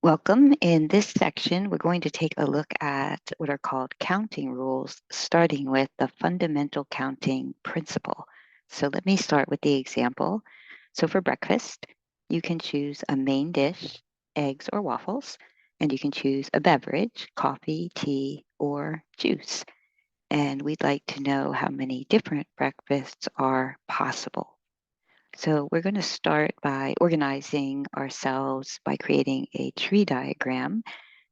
Welcome. In this section, we're going to take a look at what are called counting rules, starting with the fundamental counting principle. So let me start with the example. So for breakfast, you can choose a main dish, eggs or waffles, and you can choose a beverage, coffee, tea, or juice. And we'd like to know how many different breakfasts are possible. So we're going to start by organizing ourselves by creating a tree diagram.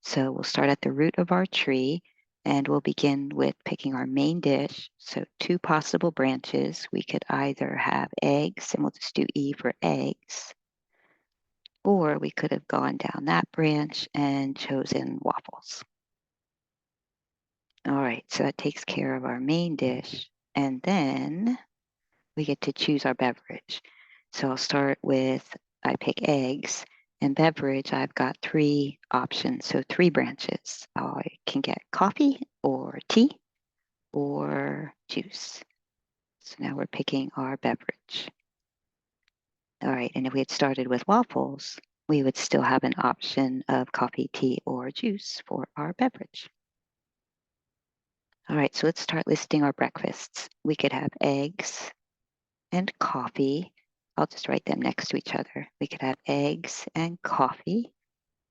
So we'll start at the root of our tree and we'll begin with picking our main dish. So 2 possible branches. We could either have eggs, and we'll just do E for eggs, or we could have gone down that branch and chosen waffles. All right, so that takes care of our main dish. And then we get to choose our beverage. So I'll start with, I pick eggs, and beverage, I've got 3 options, so 3 branches. I can get coffee or tea or juice. So now we're picking our beverage. All right, and if we had started with waffles, we would still have an option of coffee, tea, or juice for our beverage. All right, so let's start listing our breakfasts. We could have eggs and coffee. I'll just write them next to each other. We could have eggs and coffee,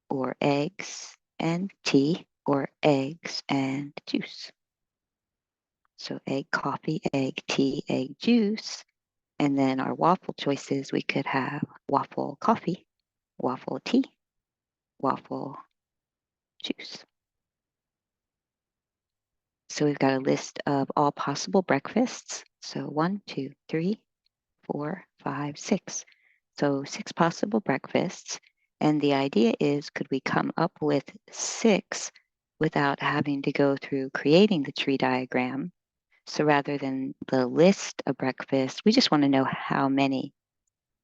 or eggs and tea, or eggs and juice. So egg, coffee, egg, tea, egg, juice. And then our waffle choices, we could have waffle coffee, waffle tea, waffle juice. So we've got a list of all possible breakfasts. So 1, 2, 3, 4, 5, 6. So 6 possible breakfasts. And the idea is, could we come up with 6 without having to go through creating the tree diagram? So rather than the list of breakfasts, we just want to know how many.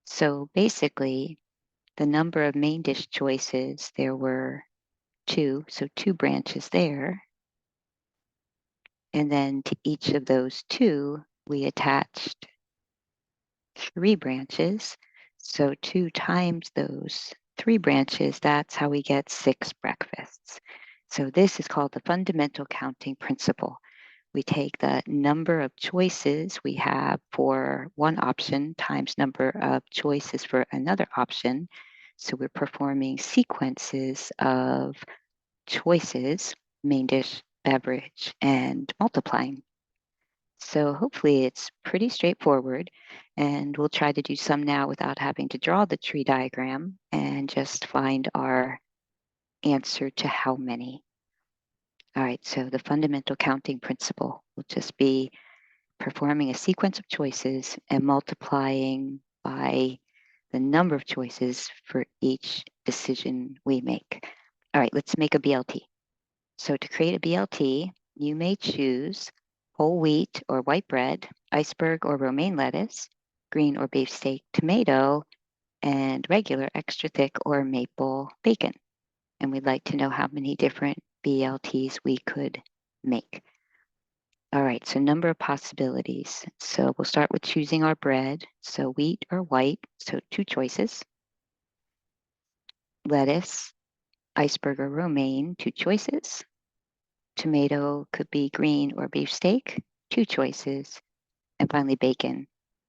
So basically, the number of main dish choices, there were 2, so 2 branches there. And then to each of those 2, we attached 3 branches. So 2 times those 3 branches, that's how we get 6 breakfasts. So this is called the fundamental counting principle. We take the number of choices we have for one option times number of choices for another option. So we're performing sequences of choices, main dish, beverage, and multiplying. So hopefully it's pretty straightforward, and we'll try to do some now without having to draw the tree diagram and just find our answer to how many. All right, so the fundamental counting principle will just be performing a sequence of choices and multiplying by the number of choices for each decision we make. All right, let's make a BLT. So to create a BLT, you may choose whole wheat or white bread, iceberg or romaine lettuce, green or beefsteak tomato, and regular extra thick or maple bacon. And we'd like to know how many different BLTs we could make. All right, so number of possibilities. So we'll start with choosing our bread. So wheat or white, so 2 choices. Lettuce, iceberg or romaine, 2 choices. Tomato could be green or beefsteak, 2 choices. And finally, bacon.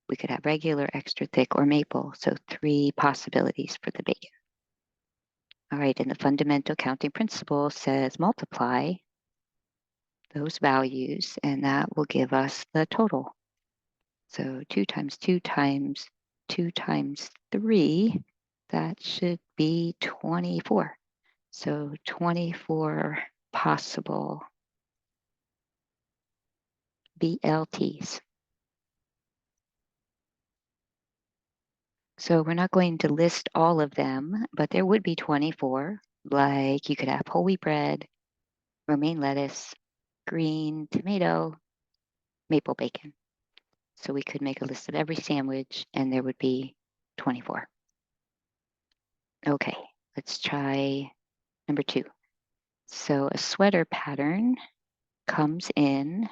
We could have regular, extra thick, or maple, so 3 possibilities for the bacon. All right, and the fundamental counting principle says multiply those values, and that will give us the total. So 2 times 2 times 2 times 3, that should be 24. So 24 possible BLTs. So we're not going to list all of them, but there would be 24. Like you could have whole wheat bread, romaine lettuce, green tomato, maple bacon. So we could make a list of every sandwich and there would be 24. Okay, let's try number 2. So a sweater pattern comes in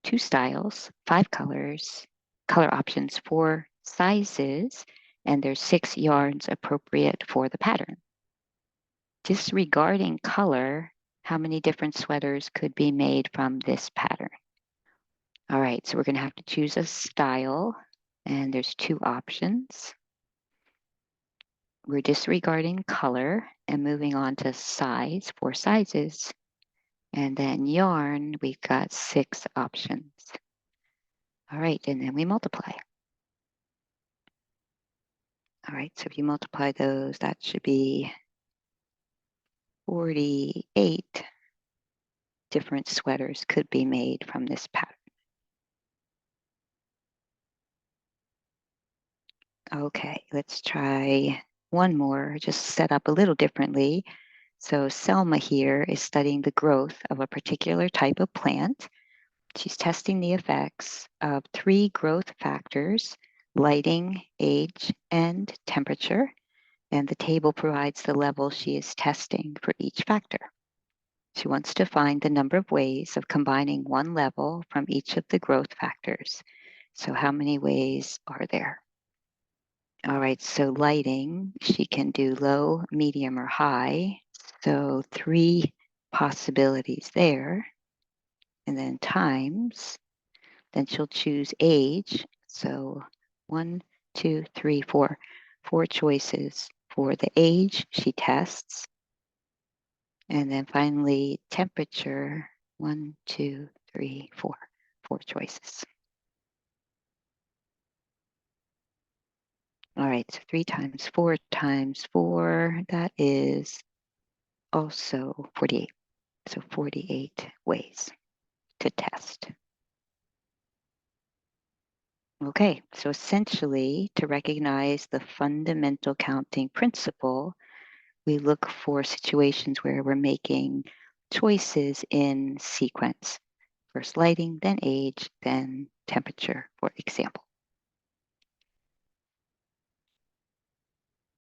2 styles, 5 colors, color options, 4 sizes, and there's 6 yarns appropriate for the pattern. Disregarding color, how many different sweaters could be made from this pattern? All right, so we're going to have to choose a style, and there's two options. We're disregarding color and moving on to size, 4 sizes. And then yarn, we've got 6 options. All right, and then we multiply. All right, so if you multiply those, that should be 48 different sweaters could be made from this pattern. Okay, let's try one more, just set up a little differently. So Selma here is studying the growth of a particular type of plant. She's testing the effects of 3 growth factors: lighting, age, and temperature. And the table provides the level she is testing for each factor. She wants to find the number of ways of combining one level from each of the growth factors. So how many ways are there? All right, so lighting, she can do low, medium, or high. So 3 possibilities there. And then times, then she'll choose age. So 1, 2, 3, 4. 4 choices for the age she tests. And then finally, temperature, 1, 2, 3, 4. 4 choices. All right, so 3 times 4 times 4, that is also 48. So 48 ways to test. Okay, so essentially, to recognize the fundamental counting principle, we look for situations where we're making choices in sequence. First lighting, then age, then temperature, for example.